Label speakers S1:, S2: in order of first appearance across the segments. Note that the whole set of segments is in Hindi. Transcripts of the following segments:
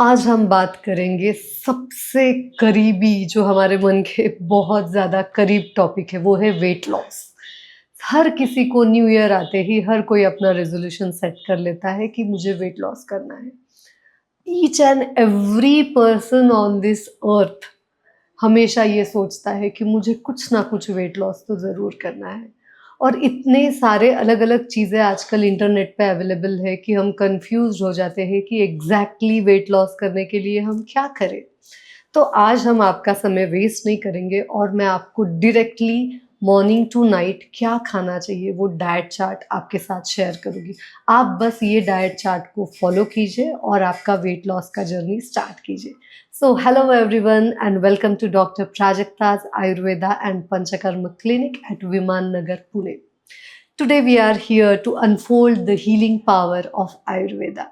S1: आज हम बात करेंगे सबसे करीबी जो हमारे मन के बहुत ज़्यादा करीब टॉपिक है, वो है वेट लॉस। हर किसी को न्यू ईयर आते ही हर कोई अपना रेज़ोल्यूशन सेट कर लेता है कि मुझे वेट लॉस करना है। Each and every person on this earth हमेशा ये सोचता है कि मुझे कुछ ना कुछ वेट लॉस तो ज़रूर करना है। और इतने सारे अलग-अलग चीज़ें आजकल इंटरनेट पे अवेलेबल है कि हम कन्फ्यूज़्ड हो जाते हैं कि एग्ज़ैक्टली वेट लॉस करने के लिए हम क्या करें? तो आज हम आपका समय वेस्ट नहीं करेंगे और मैं आपको डायरेक्टली मॉर्निंग टू नाइट क्या खाना चाहिए वो डाइट चार्ट आपके साथ शेयर करूँगी। आप बस ये डाइट चार्ट को फॉलो कीजिए और आपका वेट लॉस का जर्नी स्टार्ट कीजिए। So hello everyone and welcome to doctor Prajakta's Ayurveda and Panchakarma Clinic at Viman Nagar, Pune. Today we are here to unfold the healing power of Ayurveda.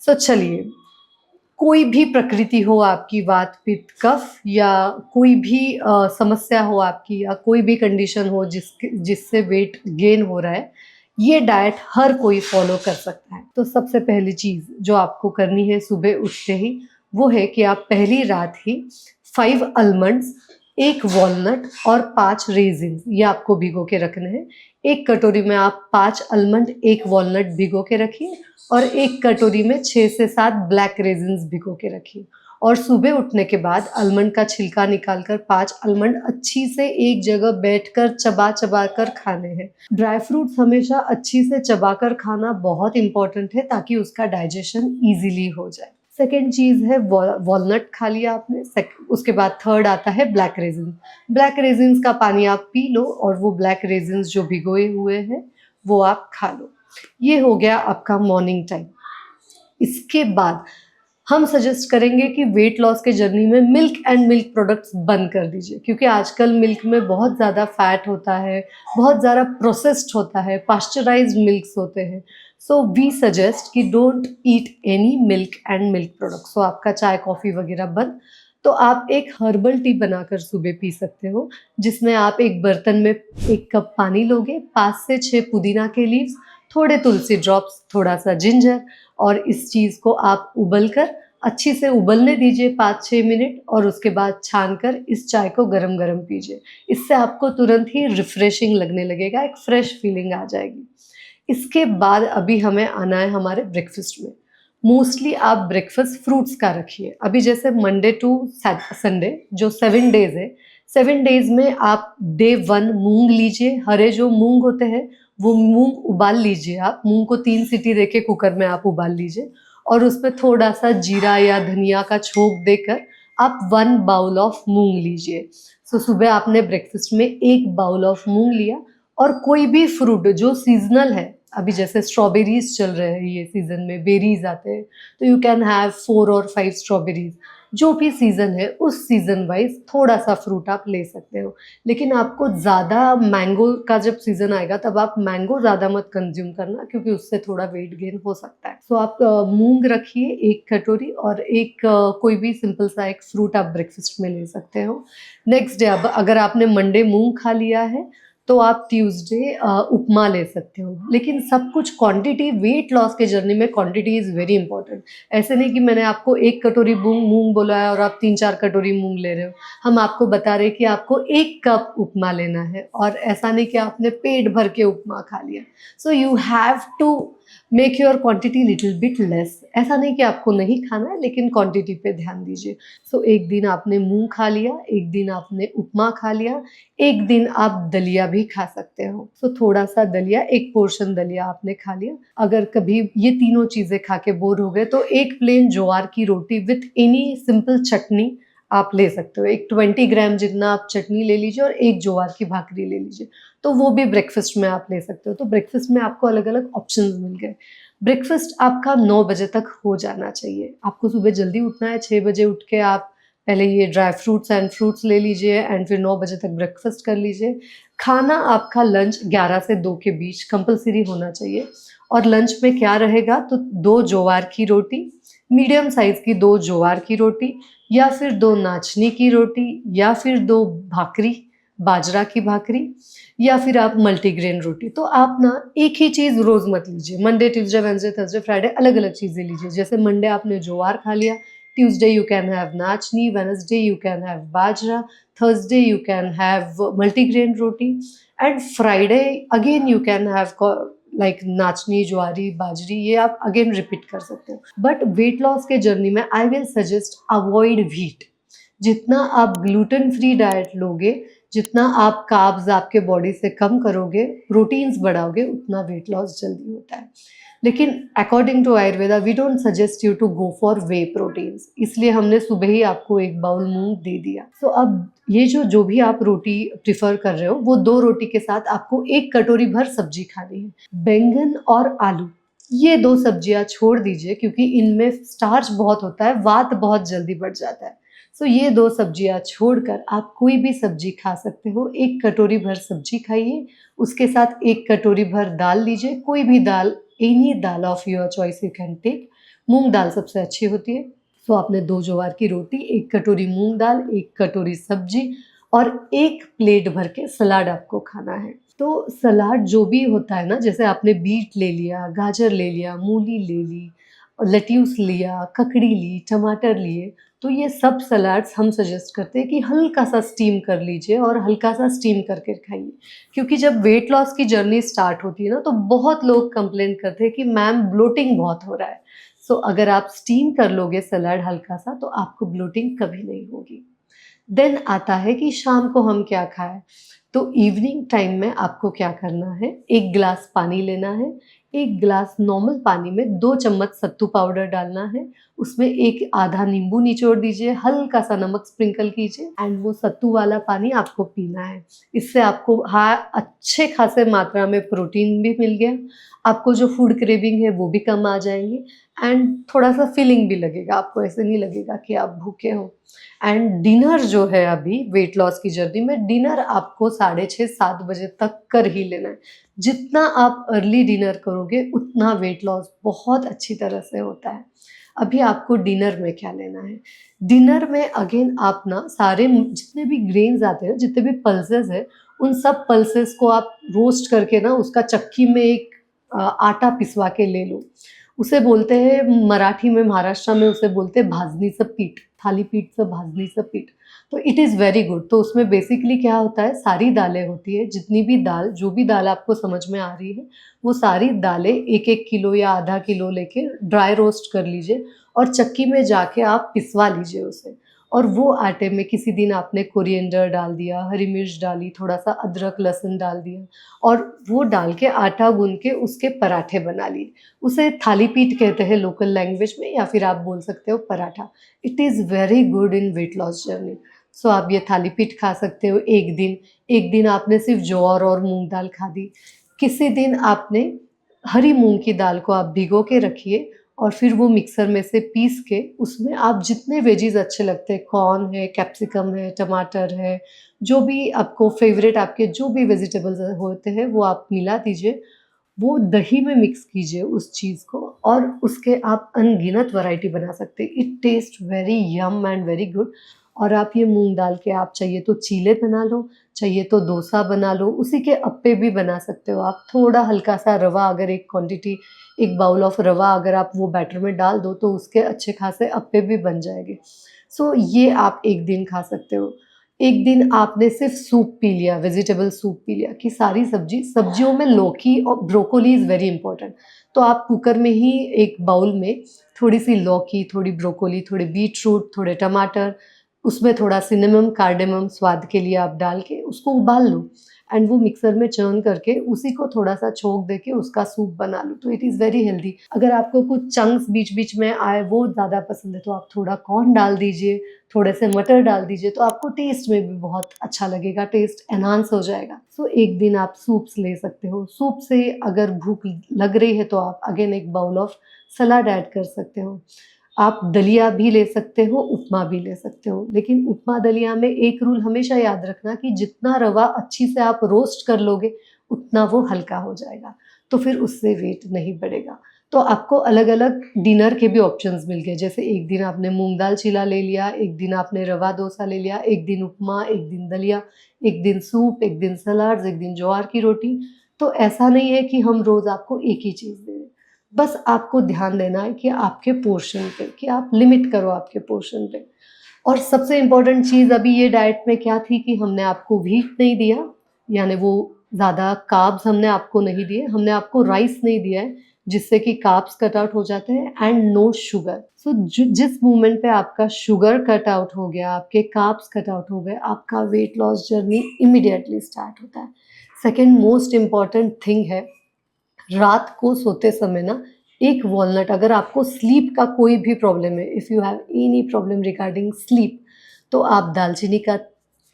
S1: So चलिए, कोई भी प्रकृति हो आपकी, वात पित्त कफ या कोई भी समस्या हो आपकी या कोई भी कंडीशन हो जिससे वेट गेन हो रहा है, ये डाइट हर कोई फॉलो कर सकता है। तो सबसे पहली चीज़ जो आपको करनी है सुबह उठते ही, वो है कि आप पहली रात ही 5 आलमंड्स, 1 वॉलनट और 5 रेज़िन्स ये आपको भिगो के रखने हैं। एक कटोरी में आप 5 आलमंड, 1 वॉलनट भिगो के रखिए और एक कटोरी में 6 से 7 ब्लैक रेज़िन्स भिगो के रखिए। और सुबह उठने के बाद आलमंड का छिलका निकालकर 5 आलमंड अच्छी से एक जगह बैठकर चबा-चबा कर खाने हैं। ड्राई फ्रूट्स हमेशा अच्छी से चबाकर खाना बहुत इम्पोर्टेंट है ताकि उसका डाइजेशन ईज़िली हो जाए। सेकंड चीज़ है वॉलनट खा लिया आपने, उसके बाद थर्ड आता है ब्लैक रेज़िन। ब्लैक रेज़िन्स का पानी आप पी लो और वो ब्लैक रेज़िन्स जो भिगोए हुए हैं, वो आप खा लो। ये हो गया आपका मॉर्निंग टाइम। इसके बाद हम सजेस्ट करेंगे कि वेट लॉस के जर्नी में मिल्क एंड मिल्क प्रोडक्ट्स बंद कर दीजिए, क्योंकि आजकल मिल्क में बहुत ज़्यादा फैट होता है, बहुत ज़्यादा प्रोसेस्ड होता है, पास्चराइज्ड मिल्क्स होते हैं। सो वी सजेस्ट कि don't eat any milk and milk products. So आपका चाय कॉफ़ी वगैरह बंद। तो आप एक हर्बल टी बनाकर सुबह पी सकते हो, जिसमें आप एक बर्तन में 1 कप पानी लोगे, 5 से 6 पुदीना के लीव्स, थोड़े तुलसी ड्रॉप्स, थोड़ा-सा जिंजर और इस चीज़ को आप उबलकर अच्छी से उबलने दीजिए 5-6 मिनट और उसके बाद छानकर इस चाय को गरम-गरम पीजिए। इससे आपको तुरंत ही रिफ्रेशिंग लगने लगेगा, एक फ्रेश फीलिंग आ जाएगी। इसके बाद अभी हमें आना है हमारे ब्रेकफ़ास्ट में। मोस्टली आप ब्रेकफ़ास्ट फ्रूट्स का रखिए। अभी जैसे मंडे टू संडे जो 7 डेज़ है, 7 डेज़ में आप डे 1 मूँग लीजिए, हरे जो मूँग होते हैं वो मूँग उबाल लीजिए आप। मूँग को 3 सीटी देके कुकर में आप उबाल लीजिए और उसमें थोड़ा-सा जीरा या धनिया का छोंक देकर आप 1 बाउल ऑफ मूँग लीजिए। सो सुबह आपने ब्रेकफ़ास्ट में 1 बाउल ऑफ मूँग लिया और कोई भी फ्रूट जो सीज़नल है, अभी जैसे स्ट्रॉबेरीज़ चल रहे हैं ये सीज़न में, बेरीज़ आते हैं, तो यू कैन हैव 4 और 5 स्ट्रॉबेरीज़। जो भी सीज़न है उस सीज़न वाइज़ थोड़ा-सा फ्रूट आप ले सकते हो। लेकिन आपको ज़्यादा मैंगो का जब सीज़न आएगा तब आप मैंगो ज़्यादा मत कंज़्यूम करना, क्योंकि उससे थोड़ा वेट गेन हो सकता है। सो आप मूँग रखिए 1 कटोरी और एक कोई भी सिंपल सा एक फ्रूट आप ब्रेकफ़ास्ट में ले सकते हो। नेक्स्ट डे अब अगर आपने मंडे मूँग खा लिया है तो आप ट्यूसडे उपमा ले सकते हो। लेकिन सब कुछ क्वांटिटी, वेट लॉस के जर्नी में क्वांटिटी इज़ वेरी इंपॉर्टेंट। ऐसे नहीं कि मैंने आपको 1 कटोरी मूँग बोला है और आप 3-4 कटोरी मूँग ले रहे हो। हम आपको बता रहे हैं कि आपको 1 कप उपमा लेना है और ऐसा नहीं कि आपने पेट भर के उपमा खा लिया। So you have to make your quantity little bit less. ऐसा नहीं कि आपको नहीं खाना है, लेकिन क्वांटिटी पे ध्यान दीजिए। सो एक दिन आपने मूँग खा लिया, एक दिन आपने उपमा खा लिया, एक दिन आप दलिया भी खा सकते हो। सो थोड़ा-सा दलिया, 1 पोर्शन दलिया आपने खा लिया। अगर कभी ये तीनों चीज़ें खा के बोर हो गए तो एक प्लेन ज्वार की रोटी विथ एनी सिंपल चटनी आप ले सकते हो। एक 20 ग्राम जितना आप चटनी ले लीजिए और 1 ज्वार की भाकरी ले लीजिए, तो वो भी ब्रेकफ़ास्ट में आप ले सकते हो। तो ब्रेकफ़ास्ट में आपको अलग-अलग ऑप्शंस मिल गए। ब्रेकफ़ास्ट आपका 9 बजे तक हो जाना चाहिए। आपको सुबह जल्दी उठना है, 6 बजे उठ के आप पहले ये ड्राई फ्रूट्स एंड फ्रूट्स ले लीजिए एंड फिर 9 बजे तक ब्रेकफ़ास्ट कर लीजिए। खाना आपका लंच 11 से 2 के बीच कंपल्सरी होना चाहिए और लंच में क्या रहेगा तो 2 ज्वार की रोटी, मीडियम साइज़ की 2 ज्वार की रोटी या फिर 2 नाचनी की रोटी या फिर 2 भाकरी, बाजरा की भाकरी या फिर आप मल्टीग्रेन रोटी। तो आप ना एक ही चीज़ रोज़ मत लीजिए, Monday, Tuesday, Wednesday, Thursday, Friday अलग-अलग चीज़ें लीजिए। जैसे मंडे आपने ज्वार खा लिया, ट्यूसडे यू कैन हैव नाचनी, Wednesday you can have bajra, Thursday you can have multigrain roti, and Friday again you can have like नाचनी, ज्वारी, बाजरी, ये आप अगेन रिपीट कर सकते हो। बट वेट लॉस के जर्नी में I will suggest avoid wheat. जितना आप ग्लूटेन फ्री डाइट लोगे, जितना आप कार्ब्स आपके बॉडी से कम करोगे, प्रोटीन्स बढ़ाओगे, उतना वेट लॉस जल्दी होता है। लेकिन according to Ayurveda we don't suggest you to go for whey proteins, इसलिए हमने सुबह ही आपको एक बाउल मूंग दे दिया। तो अब ये जो भी आप रोटी प्रिफर कर रहे हो, वो 2 रोटी के साथ आपको 1 कटोरी भर सब्जी खानी है। बैंगन और आलू, ये 2 सब्जियां छोड़ दीजिए क्योंकि इनमें स्टार्च बहुत होता है, वात बहुत जल्दी बढ़ जाता है। सो ये 2 सब्जियां छोड़कर आप कोई भी सब्जी खा सकते हो। 1 कटोरी भर सब्जी खाइए, उसके साथ 1 कटोरी भर दाल लीजिए, कोई भी दाल, any dal of your choice you can take. मूंग दाल सबसे अच्छी होती है। तो आपने 2 ज्वार की रोटी, 1 कटोरी मूंग दाल, 1 कटोरी सब्जी और 1 प्लेट भर के सलाद आपको खाना है। तो सलाद जो भी होता है ना, जैसे आपने बीट ले लिया, गाजर ले लिया, मूली ले ली, लेट्यूस लिया, ककड़ी ली, टमाटर लिए, तो ये सब सलाड्स हम सजेस्ट करते हैं कि हल्का सा स्टीम कर लीजिए और हल्का सा स्टीम करके खाइए। क्योंकि जब वेट लॉस की जर्नी स्टार्ट होती है ना, तो बहुत लोग कंप्लेंट करते हैं कि मैम ब्लोटिंग बहुत हो रहा है। सो अगर आप स्टीम कर लोगे सलाड हल्का सा, तो आपको ब्लोटिंग कभी नहीं होगी। देन आता है कि शाम को हम क्या खाएं। तो इवनिंग टाइम में आपको क्या करना है, 1 गिलास पानी लेना है। 1 गिलास नॉर्मल पानी में 2 चम्मच सत्तू पाउडर डालना है, उसमें 1 आधा नींबू निचोड़ दीजिए, हल्का सा नमक स्प्रिंकल कीजिए एंड वो सत्तू वाला पानी आपको पीना है। इससे आपको अच्छे खासे मात्रा में प्रोटीन भी मिल गया, आपको जो फूड क्रेविंग है वो भी कम आ जाएंगी एंड थोड़ा सा फीलिंग भी लगेगा, आपको ऐसे नहीं लगेगा कि आप भूखे हो। एंड डिनर जो है अभी वेट लॉस की जर्नी में, डिनर आपको 6:30-7 बजे तक कर ही लेना है। जितना आप अर्ली डिनर करोगे उतना वेट लॉस बहुत अच्छी तरह से होता है। अभी आपको डिनर में क्या लेना है, डिनर में अगेन आप ना सारे जितने भी ग्रेन्स आते हैं, जितने भी पल्सेस है, उन सब पल्सेस को आप रोस्ट करके ना उसका चक्की में एक आटा पिसवा के ले लो। उसे बोलते हैं मराठी में, महाराष्ट्र में उसे बोलते हैं भाजनीचं पीठ, थालीपीठचं भाजनीचं पीठ। तो इट इज़ वेरी गुड। तो उसमें बेसिकली क्या होता है, सारी दालें होती है, जितनी भी दाल, जो भी दाल आपको समझ में आ रही है, वो सारी दालें 1-1 किलो या आधा किलो लेके ड्राई रोस्ट कर लीजिए और चक्की में जाके आप पिसवा लीजिए उसे। और वो आटे में किसी दिन आपने कोरिएंडर डाल दिया, हरी मिर्च डाली, थोड़ा सा अदरक लहसुन डाल दिया और वो डाल के आटा गूंद के उसके पराठे बना लिए। उसे थालीपीठ कहते हैं लोकल लैंग्वेज में, या फिर आप बोल सकते हो paratha. It is very good in weight loss journey. So आप ये थालीपीठ खा सकते हो एक दिन आपने सिर्फ ज्वार और मूंग दाल खा दी। किसी दिन आपने हरी मूंग की दाल को आप भिगो के रखिए और फिर वो मिक्सर में से पीस के उसमें आप जितने वेजीज अच्छे लगते हैं, कॉर्न है, कैप्सिकम है, टमाटर है, जो भी आपको फेवरेट, आपके जो भी वेजिटेबल्स होते हैं वो आप मिला दीजिए। वो दही में मिक्स कीजिए उस चीज़ को और उसके आप अनगिनत वैरायटी बना सकते हैं। It taste very Yama and very good. और आप ये मूंग दाल के आप चाहिए तो चीले बना लो, चाहिए तो डोसा बना लो, उसी के अप्पे भी बना सकते हो आप। थोड़ा हल्का सा रवा, अगर एक क्वांटिटी, एक बाउल ऑफ रवा अगर आप वो बैटर में डाल दो तो उसके अच्छे खासे अप्पे भी बन जाएंगे। सो ये आप एक दिन खा सकते हो। एक दिन आपने सिर्फ सूप पी लिया, वेजिटेबल सूप पी लिया कि सारी सब्जियों में लौकी और ब्रोकोली इज़ वेरी इंपॉर्टेंट। तो आप कुकर में ही एक बाउल में थोड़ी सी लौकी, थोड़ी ब्रोकोली, थोड़े बीट रूट, थोड़े टमाटर, उसमें थोड़ा सिनेमम, कार्डेमम स्वाद के लिए आप डाल के उसको उबाल लो एंड वो मिक्सर में चर्न करके उसी को थोड़ा सा छोंक दे के उसका सूप बना लो। तो इट इज़ वेरी हेल्दी। अगर आपको कुछ चंक्स बीच बीच में आए वो ज़्यादा पसंद है तो आप थोड़ा कॉर्न डाल दीजिए, थोड़े से मटर डाल दीजिए, तो आपको टेस्ट में भी बहुत अच्छा लगेगा, टेस्ट एनहांस हो जाएगा। सो एक दिन आप सूप्स ले सकते हो। सूप से अगर भूख लग रही है तो आप अगेन एक बाउल ऑफ सलाद ऐड कर सकते हो। आप दलिया भी ले सकते हो, उपमा भी ले सकते हो। लेकिन उपमा दलिया में एक रूल हमेशा याद रखना कि जितना रवा अच्छी से आप रोस्ट कर लोगे, उतना वो हल्का हो जाएगा, तो फिर उससे वेट नहीं बढ़ेगा। तो आपको अलग-अलग डिनर के भी ऑप्शंस मिल गए। जैसे एक दिन आपने मूँग दाल चीला ले लिया, एक दिन आपने रवा डोसा ले लिया, एक दिन उपमा, एक दिन दलिया, एक दिन सूप, एक दिन सलाड्स, एक दिन ज्वार की रोटी। तो ऐसा नहीं है कि हम रोज़ आपको एक ही चीज़ दे रहे हैं। बस आपको ध्यान देना है कि आपके पोर्शन पे, कि आप लिमिट करो आपके पोर्शन पे। और सबसे इम्पोर्टेंट चीज़ अभी ये डाइट में क्या थी कि हमने आपको व्हीट नहीं दिया, यानी वो ज़्यादा कार्ब्स हमने आपको नहीं दिए, हमने आपको राइस नहीं दिया है, जिससे कि कार्ब्स कट आउट हो जाते हैं, एंड नो शुगर। सो जिस मोमेंट पे आपका शुगर कट आउट हो गया, आपके कार्ब्स कट आउट हो गए, आपका weight loss journey immediately start होता है। सेकंड मोस्ट इम्पोर्टेंट थिंग है, रात को सोते समय ना एक वॉलनट, अगर आपको स्लीप का कोई भी प्रॉब्लम है, if you have any problem regarding sleep, तो आप दालचीनी का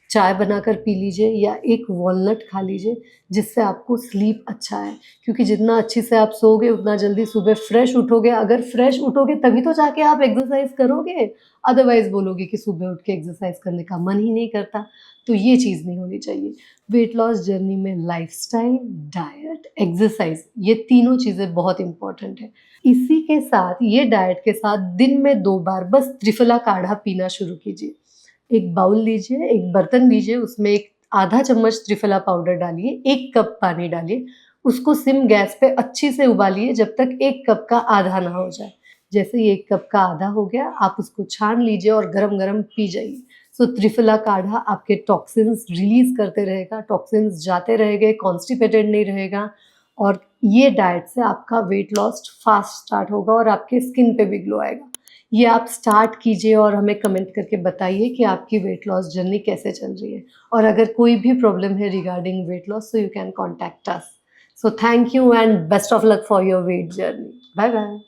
S1: चाय बनाकर पी लीजिए या एक वॉलनट खा लीजिए, जिससे आपको स्लीप अच्छा है। क्योंकि जितना अच्छे से आप सोओगे उतना जल्दी सुबह फ्रेश उठोगे। अगर फ्रेश उठोगे तभी तो जाके आप एक्सरसाइज करोगे, अदरवाइज बोलोगे कि सुबह उठ के एक्सरसाइज करने का मन ही नहीं करता। तो ये चीज़ नहीं होनी चाहिए। वेट लॉस जर्नी में लाइफस्टाइल, डाइट, एक्सरसाइज, ये तीनों चीज़ें बहुत इंपॉर्टेंट है। इसी के साथ, ये डाइट के साथ दिन में 2 बार बस त्रिफला काढ़ा पीना शुरू कीजिए। एक बाउल लीजिए, एक बर्तन लीजिए, उसमें एक आधा चम्मच त्रिफला पाउडर डालिए, 1 कप पानी डालिए, उसको सिम गैस पे अच्छी से उबालिए जब तक 1 कप का आधा ना हो जाए। जैसे ही 1 कप का आधा हो गया, आप उसको छान लीजिए और गरम-गरम पी जाइए। सो त्रिफला काढ़ा आपके टॉक्सिन्स रिलीज़ करते रहेगा, टॉक्सिन्स जाते रहेंगे, कॉन्स्टिपेटेड नहीं रहेगा, और ये डाइट से आपका वेट लॉस फास्ट स्टार्ट होगा और आपके स्किन पे भी ग्लो आएगा। ये आप स्टार्ट कीजिए और हमें कमेंट करके बताइए कि आपकी वेट लॉस जर्नी कैसे चल रही है। और अगर कोई भी प्रॉब्लम है regarding weight loss, so you can contact us. So thank you and best of luck for your weight journey. Bye bye.